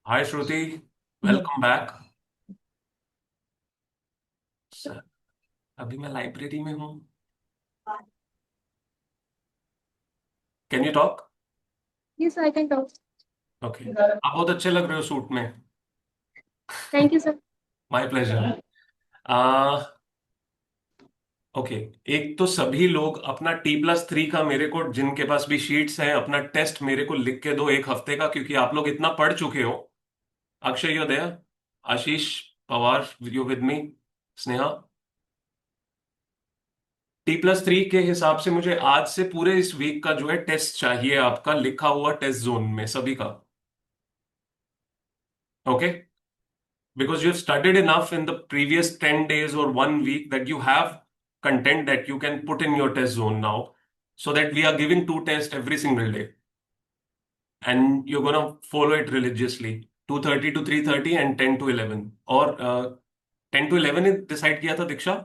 हाय Shruti. Welcome back. Sir, अभी मैं library में हूँ। Can you talk? Yes, I can talk. Okay, आप बहुत अच्छे लग रहे हो सूट में। Thank you, sir. My pleasure. Ah okay, एक तो सभी लोग अपना T+3 का मेरे को, जिनके पास भी शीट्स हैं, अपना टेस्ट मेरे को लिख के दो एक हफ्ते का, क्योंकि आप लोग इतना पढ़ चुके हो। Akshay you there? Ashish Pawar you with me? Sneha? T+3 के हिसाब से मुझे आज से पूरे इस वीक का जो है टेस्ट चाहिए, आपका लिखा हुआ टेस्ट जोन में सभी का। Okay, because you've studied enough in the previous 10 days or 1 week that you have content that you can put in your test zone now, so that we are giving two tests every single day and you're going to follow it religiously. 2:30 to 3:30 and 10 to 11, और 10 to 11 decide किया था दीक्षा?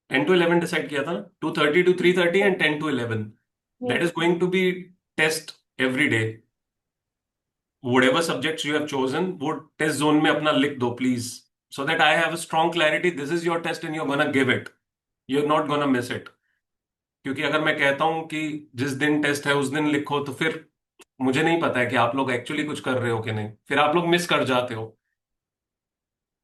10 to 11 decide किया था ना? 2:30 to 3:30 Yes, and 10 to 11, that yes. is going to be test every day. Whatever subjects you have chosen, वो test zone में अपना लिख दो please, so that I have a strong clarity this is your test and you're gonna give it, you're not gonna miss it. क्योंकि अगर मैं कहता हूं कि जिस दिन टेस्ट है उस दिन लिखो, तो फिर मुझे नहीं पता है कि आप लोग एक्चुअली कुछ कर रहे हो कि नहीं, फिर आप लोग मिस कर जाते हो।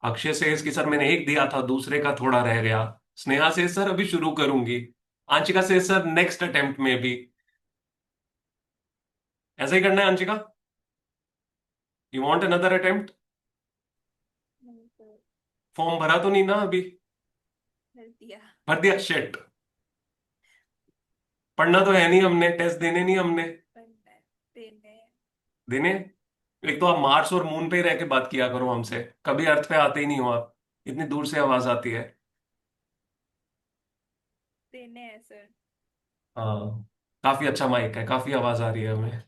अक्षय से कि सर मैंने एक दिया था, दूसरे का थोड़ा रह गया। स्नेहा से सर अभी शुरू करूंगी। आंशिका से सर नेक्स्ट अटेम्प्ट में भी। ऐसा ही करना है Anshika? You want another attempt? नहीं सर, फॉर्म भरा तो नहीं ना अभी? कर दिया। भर दिया? शिट। पढ़ना तो है नहीं हमने, टेस्ट देने नहीं हमने। पढ़ना है, देना है। देने? एक तो आप मार्स और मून पे ही रह के बात किया करो हमसे, कभी अर्थ पे आते ही नहीं हो आप। इतनी दूर से आवाज आती है। देने हैं सर। हाँ, काफी अच्छा माइक है, काफी आवाज आ रही है हमें।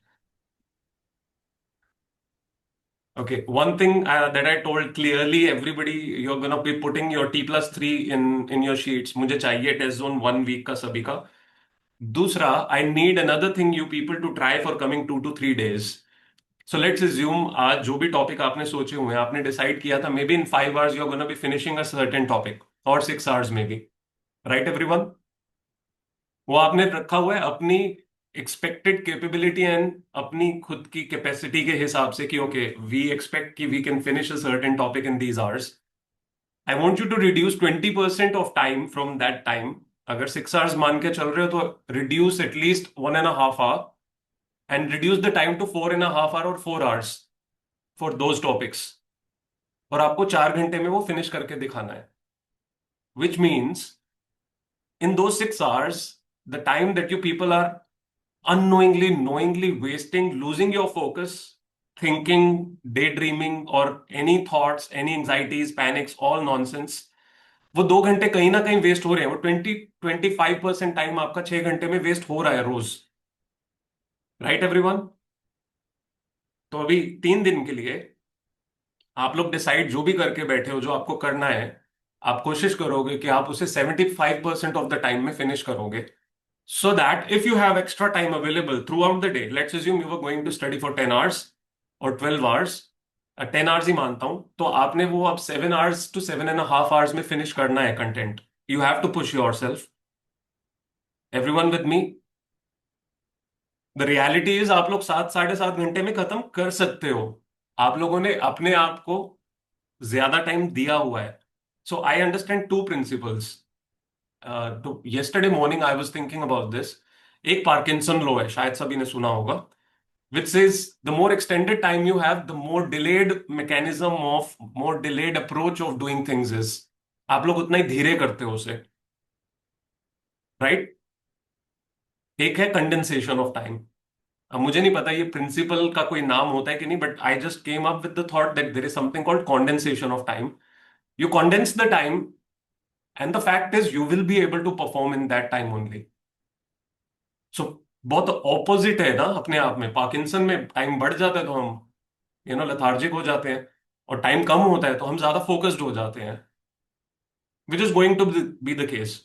Okay, one thing that I told clearly everybody, you are gonna be putting your T+3 in your sheets. मुझे चाहिए टेस्ट जोन 1 वीक का सभी का। दूसरा, I need another thing you people to try for coming 2 to 3 days. So let's assume आज जो भी topic आपने सोचे हुए हैं, आपने डिसाइड किया था maybe in 5 hours you are gonna be finishing a certain topic, और 6 hours में भी। Right everyone? वो आपने रखा हुआ है अपनी एक्सपेक्टेड कैपेबिलिटी एंड अपनी खुद की कैपेसिटी के हिसाब से कि ओके वी एक्सपेक्ट कि we can finish a certain topic in these hours. I want you to reduce 20% of time from that time. अगर 6 hours मान के चल रहे हो तो reduce at least 1.5 hour and reduce the time to 4.5 hour or 4 hours for those topics. और आपको 4 घंटे में वो फिनिश करके दिखाना है, which means in those 6 hours, the time that you people are unknowingly, knowingly wasting, losing your focus, thinking, daydreaming, or any thoughts, any anxieties, panics, all nonsense, वो 2 घंटे कहीं ना कहीं वेस्ट हो रहे हैं। वो 20-25% टाइम आपका 6 घंटे में वेस्ट हो रहा है रोज। Right everyone? तो अभी 3 दिन के लिए आप लोग डिसाइड जो भी करके बैठे हो, जो आपको करना है, आप कोशिश करोगे कि आप उसे 75% ऑफ द टाइम में फिनिश करोगे, so that if you have extra time available throughout the day, let's assume you were going to study for 10 hours or 12 hours, 10 hours ही मानता हूं, तो आपने वो अब 7 hours to 7.5 hours में फिनिश करना है content. You have to push yourself. Everyone with me? The reality is आप लोग 7-7.5 घंटे में खत्म कर सकते हो। आप लोगों ने अपने आप को ज्यादा टाइम दिया हुआ है। So I understand to principles. तो yesterday morning I was thinking about this. एक पार्किंसन लॉ है, शायद सभी ने सुना होगा, which says the more extended time you have, the more delayed mechanism of, more delayed approach of doing things is. आप लोग उतना ही धीरे करते हो उसे। राइट? एक है कंडेंसेशन ऑफ टाइम। अब मुझे नहीं पता ये प्रिंसिपल का कोई नाम होता है कि नहीं, but I just came up with the thought that there is something called condensation of time. You condense the time and the fact is you will be able to perform in that time only. सो बहुत opposite है ना अपने आप में। Parkinson में time बढ़ जाता है तो हम लेथार्जिक हो जाते हैं, और टाइम कम होता है तो हम ज्यादा फोकस्ड हो जाते हैं, which is going to be the case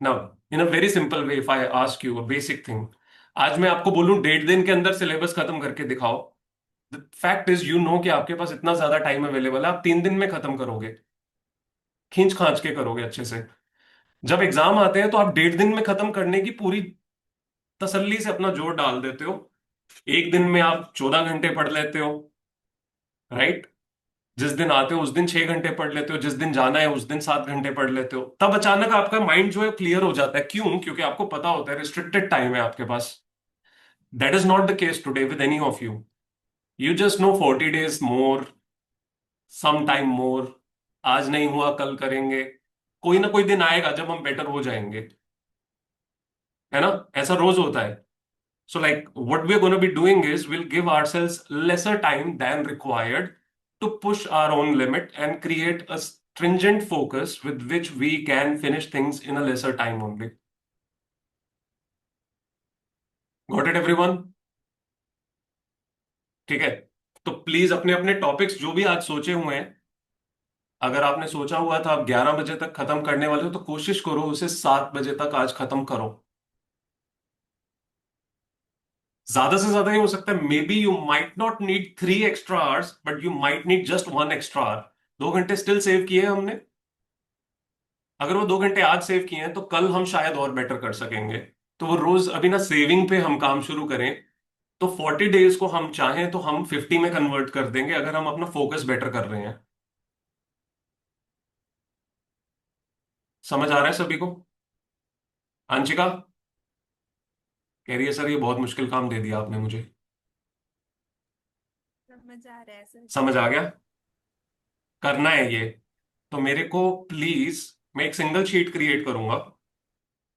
now. In a very simple way, if I ask you a basic thing, आज मैं आपको बोलूं 1.5 दिन के अंदर सिलेबस खत्म करके दिखाओ, the fact is you know कि आपके पास इतना ज्यादा टाइम अवेलेबल है, आप 3 दिन में खत्म करोगे, खींच खांच के करोगे अच्छे से। जब एग्जाम आते हैं तो आप 1.5 दिन में खत्म करने की पूरी तसल्ली से अपना जोर डाल देते हो। एक दिन में आप 14 घंटे पढ़ लेते हो, राइट? जिस दिन आते हो उस दिन 6 घंटे पढ़ लेते हो, जिस दिन जाना है उस दिन 7 घंटे पढ़ लेते हो। तब अचानक आपका माइंड जो है क्लियर हो जाता है। क्यों? क्योंकि आपको पता होता है रिस्ट्रिक्टेड टाइम है आपके पास। That is not the case today with any of you. You just know 40 days more, some time more. आज नहीं हुआ कल करेंगे, कोई ना कोई दिन आएगा जब हम बेटर हो जाएंगे, है ना? ऐसा रोज होता है। So, like, what we're going to be doing is we'll give ourselves lesser time than required to push our own limit and create a stringent focus with which we can finish things in a lesser time only. Got it, everyone? ठीक है। तो please अपने अपने topics जो भी आज सोचे हुए हैं, अगर आपने सोचा हुआ था आप 11 बजे तक खत्म करने वाले हो, तो कोशिश करो उसे 7 बजे तक आज खत्म करो। ज्यादा से ज्यादा ये हो सकता है, may be you might not need 3 extra hours, but you might need just 1 extra hour। 2 घंटे स्टिल सेव किए हैं हमने। अगर वो 2 घंटे आज सेव किए हैं तो कल हम शायद और बेटर कर सकेंगे। तो वो रोज अभी ना सेविंग पे हम काम शुरू करें, तो 40 days को हम चाहें तो हम 50 में कन्वर्ट कर देंगे अगर हम अपना फोकस बेटर कर रहे हैं। समझ आ रहा है सभी को? आंशिका कह रही है सर ये बहुत मुश्किल काम दे दिया आपने मुझे। समझ आ रहा है सर जी। समझ आ गया? करना है ये। तो मेरे को प्लीज, मैं एक सिंगल शीट क्रिएट करूंगा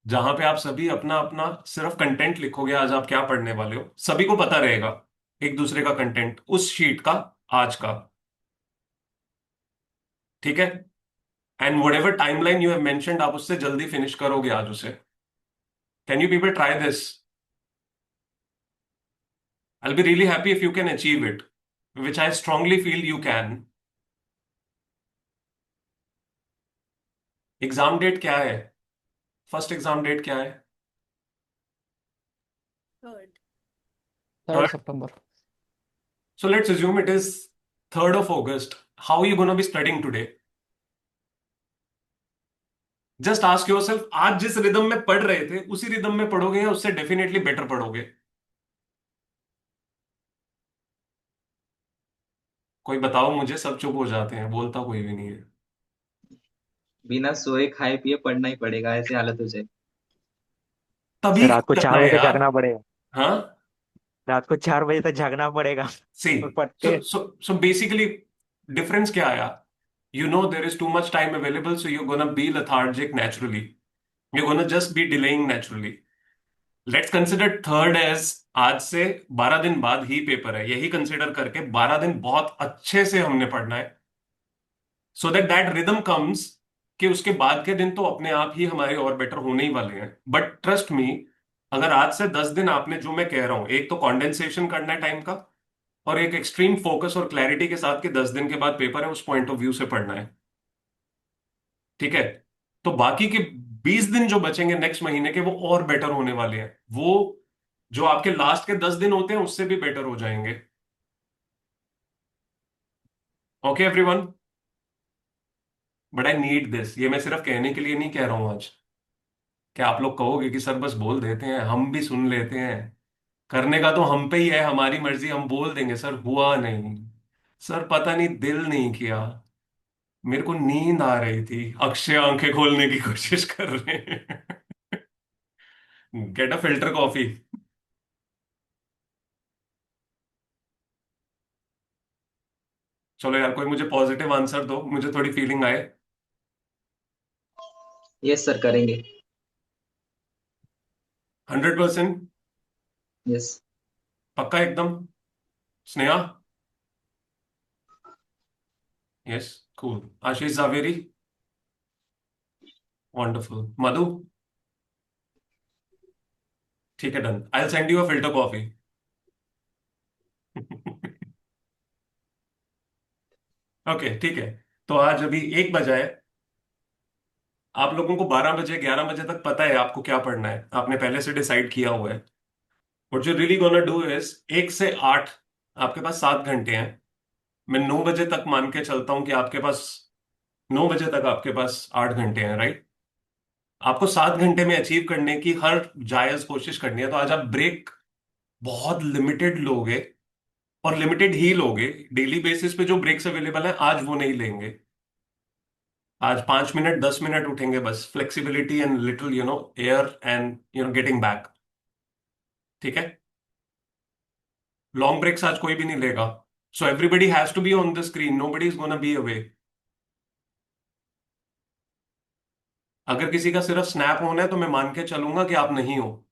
जहां पे आप सभी अपना अपना सिर्फ कंटेंट लिखोगे, आज आप क्या पढ़ने वाले हो, सभी को पता रहेगा एक दूसरे का कंटेंट उस शीट का, आज का। ठीक है? And whatever timeline you have mentioned आप उससे जल्दी फिनिश करोगे आज उसे। Can you people try this? I be really happy if you can achieve it, which I strongly feel you can. Exam date क्या है? फर्स्ट एग्जाम डेट क्या है? थर्ड। 3rd। 3 सितंबर। So let's assume it is 3rd of August। How you gonna be studying today? Just ask yourself, आज जिस rhythm में पढ़ रहे थे उसी रिदम में पढ़ोगे या उससे डेफिनेटली बेटर पढ़ोगे? कोई बताओ मुझे, सब चुप हो जाते हैं, बोलता कोई भी नहीं है। बिना सोए खाए पिए पढ़ना ही पड़ेगा, ऐसी हालत हो जाए। तभी रात को क्यों करना 4 है बजे तक यार? जागना पड़ेगा। हाँ। रात को 4 बजे तक जागना पड़ेगा। सी, और पढ़ सो के। सो सो बेसिकली डिफरेंस क्या आया? You know there is too much time available, so you gonna B lethargic naturally, you're gonna just be delaying naturally. Let's consider 3rd as आज से 12 दिन बाद ही पेपर है, यही कंसिडर करके 12 दिन बहुत अच्छे से हमने पढ़ना है, so that that rhythm comes कि उसके बाद के दिन तो अपने आप ही हमारे और बेटर होने ही वाले हैं। बट ट्रस्ट मी, अगर आज से 10 दिन आपने, जो मैं कह रहा हूं, एक तो कॉन्डेंसेशन करना है टाइम का, और एक एक्सट्रीम फोकस और क्लैरिटी के साथ कि 10 दिन के बाद पेपर है, उस पॉइंट ऑफ व्यू से पढ़ना है। ठीक है? तो बाकी के 20 दिन जो बचेंगे नेक्स्ट महीने के, वो और बेटर होने वाले हैं। वो जो आपके लास्ट के 10 दिन होते हैं उससे भी बेटर हो जाएंगे। Okay everyone? But I need this, ये मैं सिर्फ कहने के लिए नहीं कह रहा हूं आज। क्या आप लोग कहोगे कि सर बस बोल देते हैं, हम भी सुन लेते हैं? करने का तो हम पे ही है, हमारी मर्जी, हम बोल देंगे सर हुआ नहीं, सर पता नहीं दिल नहीं किया, मेरे को नींद आ रही थी, अक्षय आंखें खोलने की कोशिश कर रहे हैं। Get a filter coffee. चलो यार, कोई मुझे पॉजिटिव आंसर दो, मुझे थोड़ी फीलिंग आए। यस सर, करेंगे। 100%? यस। पक्का एकदम? स्नेहा? यस। कूल। आशीष जावेरी? वंडरफुल। मधु? ठीक है, done, I send you a filter coffee. Okay ठीक है। तो आज अभी 1 बजा है। आप लोगों को 12 बजे 11 बजे तक पता है आपको क्या पढ़ना है, आपने पहले से डिसाइड किया हुआ है। What you really gonna do is 1 से 8, आपके पास 7 घंटे हैं। मैं 9 बजे तक मान के चलता हूं कि आपके पास 9 बजे तक आपके पास 8 घंटे हैं, राइट? आपको 7 घंटे में अचीव करने की हर जायज कोशिश करनी है, तो आज आप ब्रेक बहुत लिमिटेड लोगे, और लिमिटेड ही लोगे। डेली बेसिस पे जो ब्रेक्स अवेलेबल है आज वो नहीं लेंगे। आज 5 मिनट 10 मिनट उठेंगे बस, flexibility and little air and getting back. ठीक है? लॉन्ग ब्रेक्स आज कोई भी नहीं लेगा। So everybody has to be on the screen, nobody is gonna be away. अगर किसी का सिर्फ स्नैप होना है तो मैं मान के चलूंगा कि आप नहीं हो।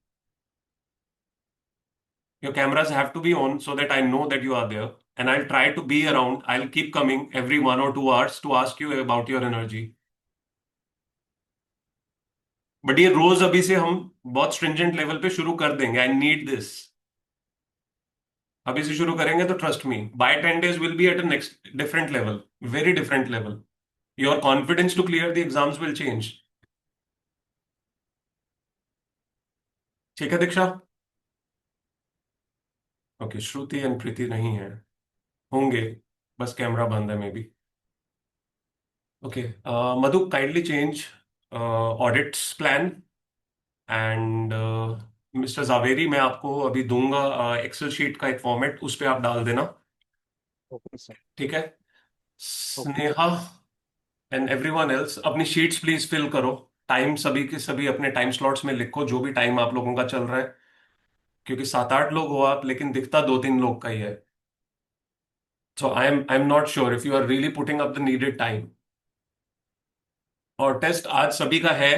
Your cameras have to be on so that I know that you are there. And I'll try to be around. I'll keep coming every 1 or 2 hours to ask you about your energy. But ये रोज अभी से हम बहुत stringent level पे शुरू कर देंगे। I need this. अभी से शुरू करेंगे तो trust me, by 10 days will be at a next different level, very different level. Your confidence to clear the exams will change. ठीक है दीक्षा? ओके, श्रुति एंड प्रीति नहीं है, होंगे, बस कैमरा बंद है maybe. Okay, Madhu kindly change audits plan. And mister Javeri, मैं आपको अभी दूंगा एक्सेल शीट का एक फॉर्मेट, उस पर आप डाल देना। Okay sir. ठीक है? Okay. Sneha and everyone else, अपनी शीट्स प्लीज फिल करो। टाइम सभी के सभी अपने टाइम स्लॉट्स में लिखो, जो भी टाइम आप लोगों का चल रहा है, क्योंकि 7-8 लोग हो आप, लेकिन दिखता 2-3 लोग का ही है। So I am not sure if you are really putting up the needed time. और टेस्ट आज सभी का है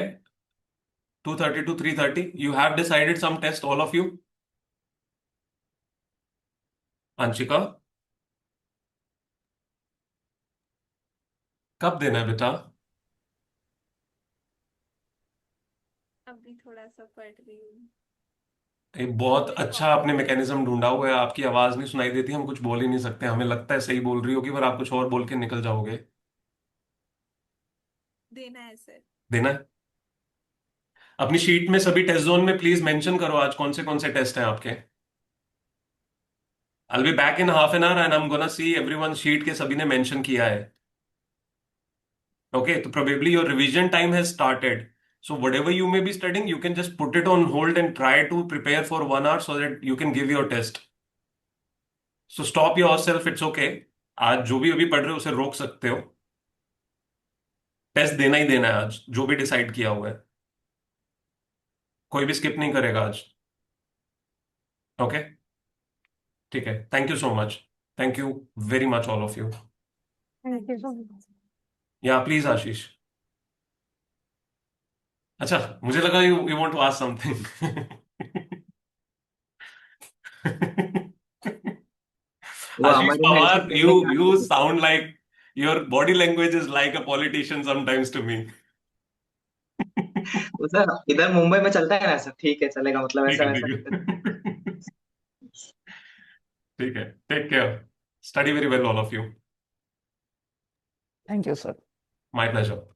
2:30 to 3:30। You have decided some test all of you? Anshika, कब देना है बेटा? अभी थोड़ा सा पढ़ रही हूँ। एक बहुत मेरे अच्छा आपने कॉम्पिटिटिव मैकेनिज्म ढूंढा हुआ है। आपकी आवाज नहीं सुनाई देती, हम कुछ बोल ही नहीं सकते। हमें लगता है सही बोल रही होगी, पर आप कुछ और बोल के निकल जाओगे। देना है सर। देना है? अपनी शीट में सभी टेस्ट जोन में प्लीज मेंशन करो आज कौन से टेस्ट हैं आपके। I'll be back in half an hour and I'm gonna see everyone's sheet के सभी ने मेंशन किया है। ओके, तो probably your revision time has started. So whatever you may be studying, you can just put it on hold and try to prepare for 1 hour so that you can give your test. So stop yourself, it's okay. आज जो भी अभी पढ़ रहे हो उसे रोक सकते हो। टेस्ट देना ही देना है आज, जो भी डिसाइड किया हुआ है। कोई भी स्किप नहीं करेगा आज। ओके? ठीक है, thank you so much. Thank you very much all of you. Thank you so much. Yeah please Ashish. अच्छा, मुझे लगा you you want to ask something. वो आशीष हमारे में ऐसे पवार, करने you की you आदत है। sound like your body language is like a politician sometimes to me. वो सर इधर मुंबई में चलता है ना सर, ठीक है चलेगा, मतलब ठीक ऐसा है, वैसा ठीक नहीं करते। है। ठीक है, take care, study very well all of you. Thank you sir. My pleasure.